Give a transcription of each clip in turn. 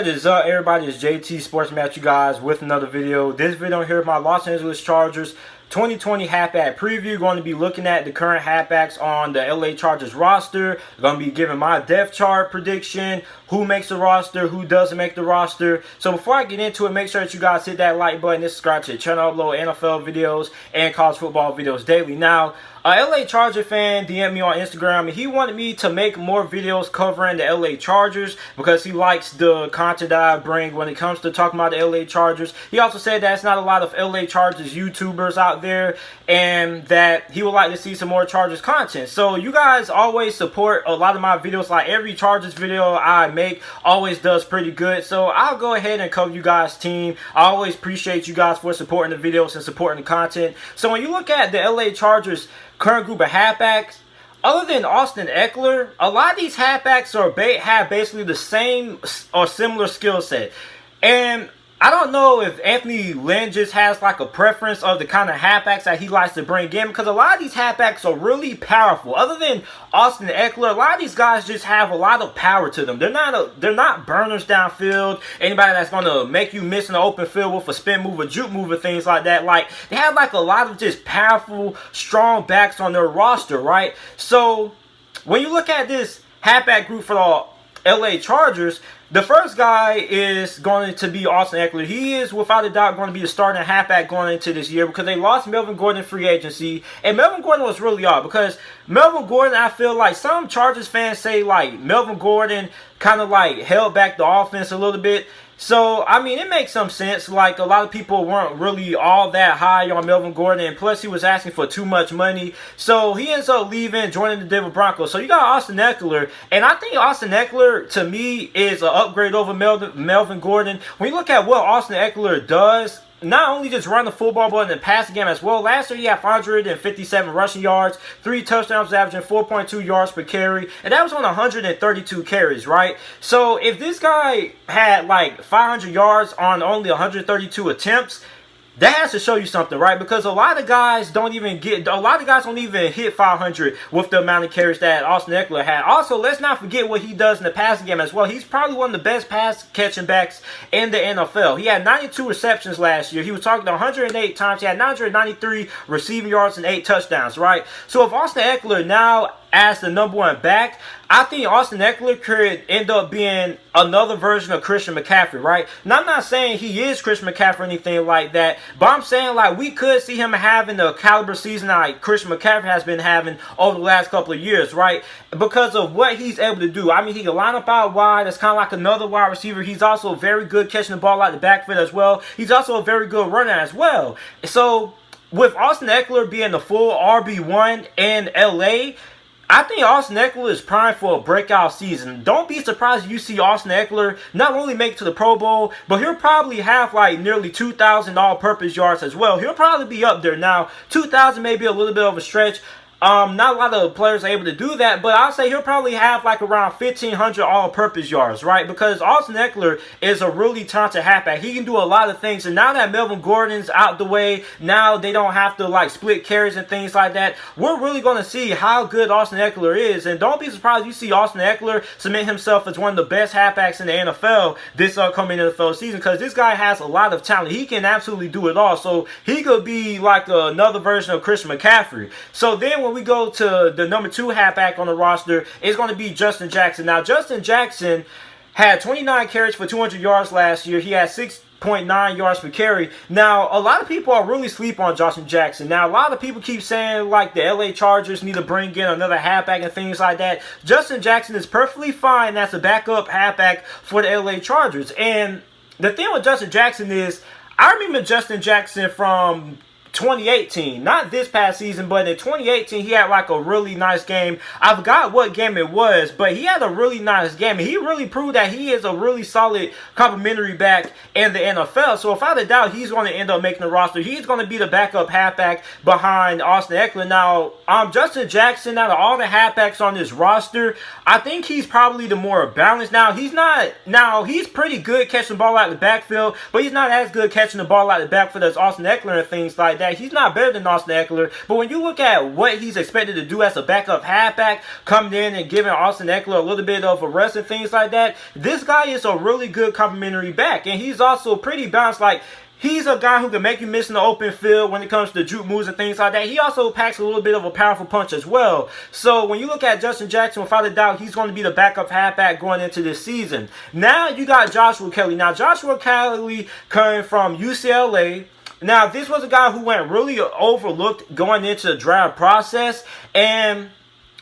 is up, everybody? It's JT Sports Match, you guys, with another video. This video here is my Los Angeles Chargers 2020 halfback preview. Going to be looking at the current halfbacks on the LA Chargers roster. Going to be giving my depth chart prediction, who makes the roster, who doesn't make the roster. So before I get into it, make sure that you guys hit that like button and subscribe to the channel. I upload NFL videos and college football videos daily. Now, a LA Charger fan DM'd me on Instagram and he wanted me to make more videos covering the LA Chargers because he likes the content that I bring when it comes to talking about the LA Chargers. He also said that it's not a lot of LA Chargers YouTubers out there and that he would like to see some more Chargers content. So you guys always support a lot of my videos. Like every Chargers video I make always does pretty good. So I'll go ahead and cover you guys' team. I always appreciate you guys for supporting the videos and supporting the content. So when you look at the LA Chargers current group of halfbacks, other than Austin Ekeler, a lot of these halfbacks have basically the same or similar skill set. And I don't know if Anthony Lynn just has like a preference of the kind of halfbacks that he likes to bring in, because a lot of these halfbacks are really powerful. Other than Austin Ekeler, a lot of these guys just have a lot of power to them. They're not burners downfield, anybody that's going to make you miss in the open field with a spin move, a juke move, or things like that. Like, they have like a lot of just powerful, strong backs on their roster, right? So when you look at this halfback group for the LA Chargers, the first guy is going to be Austin Ekeler. He is, without a doubt, going to be the starting halfback going into this year because they lost Melvin Gordon in free agency. And Melvin Gordon was really odd because Melvin Gordon, I feel like some Chargers fans say like Melvin Gordon kind of like held back the offense a little bit. So, I mean, it makes some sense. Like, a lot of people weren't really all that high on Melvin Gordon, and plus he was asking for too much money. So, he ends up leaving, joining the Denver Broncos. So, you got Austin Ekeler, and I think Austin Ekeler, to me, is an upgrade over Melvin Gordon. When you look at what Austin Ekeler does, not only just run the football, but in the passing game as well. Last year, he had 557 rushing yards, 3 touchdowns, averaging 4.2 yards per carry, and that was on 132 carries, right? So, if this guy had like 500 yards on only 132 attempts, that has to show you something, right? Because a lot of guys don't even hit 500 with the amount of carries that Austin Ekeler had. Also, let's not forget what he does in the passing game as well. He's probably one of the best pass-catching backs in the NFL. He had 92 receptions last year. He was targeted 108 times. He had 993 receiving yards and 8 touchdowns, right? So if Austin Ekeler now as the #1 back, I think Austin Ekeler could end up being another version of Christian McCaffrey, right? Now, I'm not saying he is Christian McCaffrey or anything like that, but I'm saying like we could see him having the caliber season like Christian McCaffrey has been having over the last couple of years, right? Because of what he's able to do. I mean, he can line up out wide. That's kind of like another wide receiver. He's also very good catching the ball out the backfield as well. He's also a very good runner as well. So with Austin Ekeler being the full RB1 in LA, I think Austin Ekeler is primed for a breakout season. Don't be surprised if you see Austin Ekeler not only make it to the Pro Bowl, but he'll probably have like nearly 2,000 all-purpose yards as well. He'll probably be up there. Now, 2,000 may be a little bit of a stretch. Not a lot of players are able to do that, but I'll say he'll probably have like around 1,500 all-purpose yards, right? Because Austin Ekeler is a really talented halfback. He can do a lot of things, and now that Melvin Gordon's out the way, now they don't have to like split carries and things like that. We're really going to see how good Austin Ekeler is, and don't be surprised you see Austin Ekeler cement himself as one of the best halfbacks in the NFL this upcoming NFL season, because this guy has a lot of talent. He can absolutely do it all, so he could be like another version of Christian McCaffrey. So then when we go to the #2 halfback on the roster, it's going to be Justin Jackson. Now, Justin Jackson had 29 carries for 200 yards last year. He had 6.9 yards per carry. Now, a lot of people are really sleep on Justin Jackson. Now, a lot of people keep saying like the LA Chargers need to bring in another halfback and things like that. Justin Jackson is perfectly fine as a backup halfback for the LA Chargers. And the thing with Justin Jackson is, I remember Justin Jackson from 2018, not this past season, but in 2018 he had like a really nice game. I forgot what game it was, but he had a really nice game, and he really proved that he is a really solid complimentary back in the NFL. So without a doubt, he's going to end up making the roster. He's going to be the backup halfback behind Austin Ekeler. Now, Justin Jackson, out of all the halfbacks on this roster, I think he's probably the more balanced. He's pretty good catching the ball out of the backfield, but he's not as good catching the ball out of the backfield as Austin Ekeler and things like that. that. He's not better than Austin Ekeler, but when you look at what he's expected to do as a backup halfback, coming in and giving Austin Ekeler a little bit of a rest and things like that, this guy is a really good complimentary back, and he's also pretty balanced. Like, he's a guy who can make you miss in the open field when it comes to juke moves and things like that. He also packs a little bit of a powerful punch as well. So when you look at Justin Jackson, without a doubt, he's going to be the backup halfback going into this season. Now you got Joshua Kelly. Now Joshua Kelly coming from UCLA. Now this was a guy who went really overlooked going into the draft process. And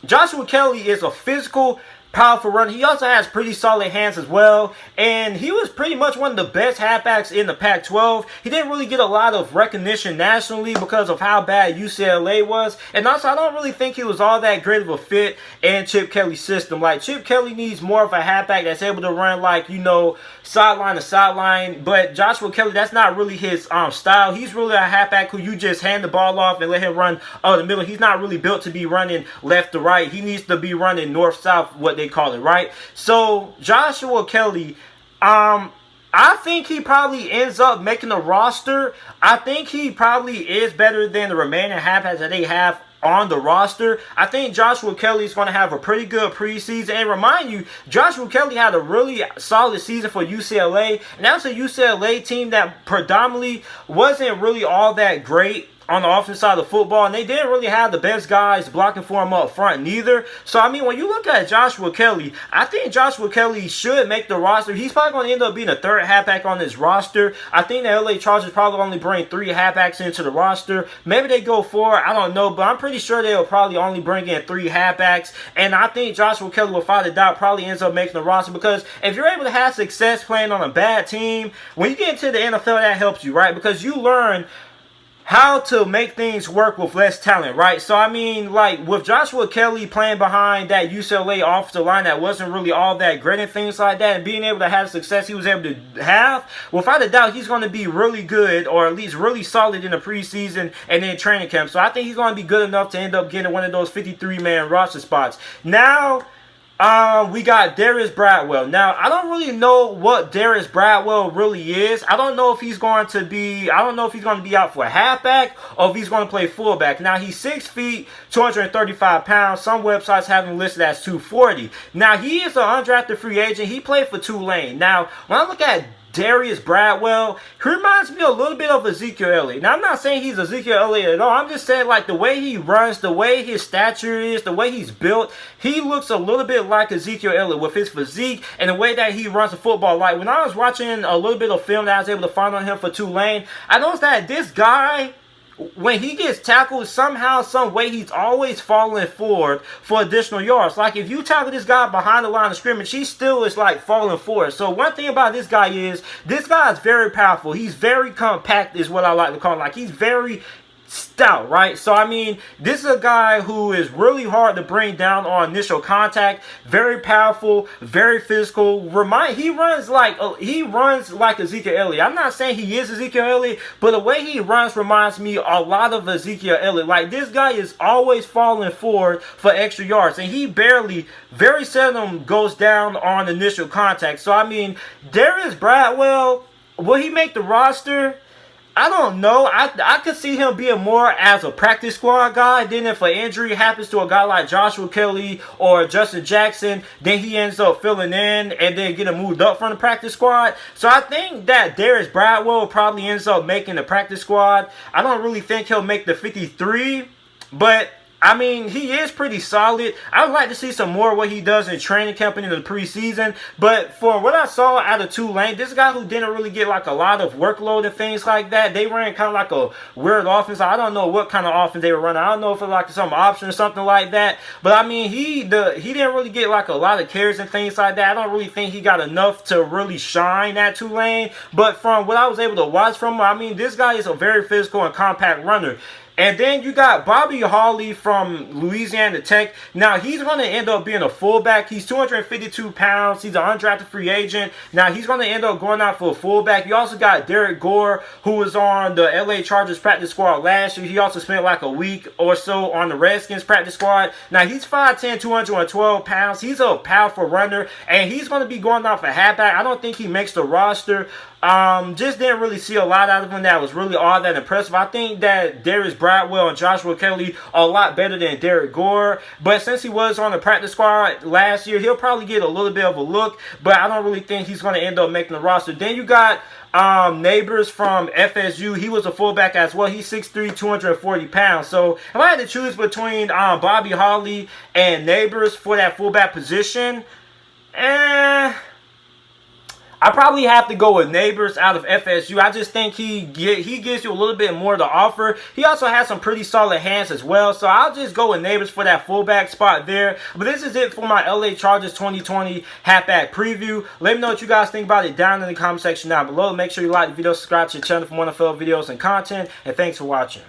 Joshua Kelly is a physical, powerful runner. He also has pretty solid hands as well, and he was pretty much one of the best halfbacks in the Pac-12. He didn't really get a lot of recognition nationally because of how bad UCLA was, and also I don't really think he was all that great of a fit in Chip Kelly's system. Like, Chip Kelly needs more of a halfback that's able to run, like, you know, sideline to sideline, but Joshua Kelly, that's not really his style. He's really a halfback who you just hand the ball off and let him run the middle. He's not really built to be running left to right. He needs to be running north-south, what they call it, right? So Joshua Kelly, I think he probably ends up making the roster. I think he probably is better than the remaining halfbacks that they have on the roster. I think Joshua Kelly is going to have a pretty good preseason. And remind you, Joshua Kelly had a really solid season for UCLA, and that was a UCLA team that predominantly wasn't really all that great on the offensive side of football, and they didn't really have the best guys blocking for him up front neither. So, I mean, when you look at Joshua Kelly, I think Joshua Kelly should make the roster. He's probably going to end up being a third halfback on this roster. I think the LA Chargers probably only bring 3 halfbacks into the roster. Maybe they go 4, I don't know, but I'm pretty sure they'll probably only bring in 3 halfbacks, and I think Joshua Kelly, without a doubt, probably ends up making the roster, because if you're able to have success playing on a bad team, when you get into the NFL, that helps you, right? Because you learn how to make things work with less talent, right? So, I mean, like, with Joshua Kelly playing behind that UCLA offensive line that wasn't really all that great and things like that, and being able to have success he was able to have, without a doubt, he's going to be really good, or at least really solid in the preseason and in training camp. So, I think he's going to be good enough to end up getting one of those 53-man roster spots. Now, we got Darius Bradwell. Now, I don't really know what Darius Bradwell really is. I don't know if he's going to be out for a halfback or if he's going to play fullback. Now, he's 6 feet, 235 pounds. Some websites have him listed as 240. Now, he is an undrafted free agent. He played for Tulane. Now, when I look at Darius Bradwell, he reminds me a little bit of Ezekiel Elliott. Now, I'm not saying he's Ezekiel Elliott at all. I'm just saying, like, the way he runs, the way his stature is, the way he's built, he looks a little bit like Ezekiel Elliott with his physique and the way that he runs the football. Like, when I was watching a little bit of film that I was able to find on him for Tulane, I noticed that this guy, when he gets tackled, somehow, some way, he's always falling forward for additional yards. Like, if you tackle this guy behind the line of scrimmage, he still is, like, falling forward. So, one thing about this guy is very powerful. He's very compact is what I like to call him. Like, he's very stout, right? So, I mean, this is a guy who is really hard to bring down on initial contact. Very powerful, very physical. He runs like Ezekiel Elliott. I'm not saying he is Ezekiel Elliott, but the way he runs reminds me a lot of Ezekiel Elliott. Like, this guy is always falling forward for extra yards, and he very seldom goes down on initial contact. So, I mean, Darius Bradwell, will he make the roster? I don't know. I could see him being more as a practice squad guy. Then if an injury happens to a guy like Joshua Kelly or Justin Jackson, then he ends up filling in and then getting moved up from the practice squad. So I think that Darius Bradwell probably ends up making the practice squad. I don't really think he'll make the 53, but I mean, he is pretty solid. I would like to see some more of what he does in training camp and in the preseason. But for what I saw out of Tulane, this guy who didn't really get like a lot of workload and things like that, they ran kind of like a weird offense. I don't know what kind of offense they were running. I don't know if it was like some option or something like that. But I mean, he didn't really get like a lot of carries and things like that. I don't really think he got enough to really shine at Tulane. But from what I was able to watch from him, I mean, this guy is a very physical and compact runner. And then you got Bobby Hawley from Louisiana Tech. Now, he's going to end up being a fullback. He's 252 pounds. He's an undrafted free agent. Now, he's going to end up going out for a fullback. You also got Derek Gore, who was on the LA Chargers practice squad last year. He also spent like a week or so on the Redskins practice squad. Now, he's 5'10", 212 pounds. He's a powerful runner, and he's going to be going out for halfback. I don't think he makes the roster. Just didn't really see a lot out of him that was really all that impressive. I think that Darius Bradwell and Joshua Kelly are a lot better than Derek Gore. But since he was on the practice squad last year, he'll probably get a little bit of a look. But I don't really think he's going to end up making the roster. Then you got Neighbors from FSU. He was a fullback as well. He's 6'3", 240 pounds. So if I had to choose between Bobby Hawley and Neighbors for that fullback position, I probably have to go with Neighbors out of FSU. I just think he gives you a little bit more to offer. He also has some pretty solid hands as well. So I'll just go with Neighbors for that fullback spot there. But this is it for my LA Chargers 2020 halfback preview. Let me know what you guys think about it down in the comment section down below. Make sure you like the video, subscribe to the channel for more NFL videos and content. And thanks for watching.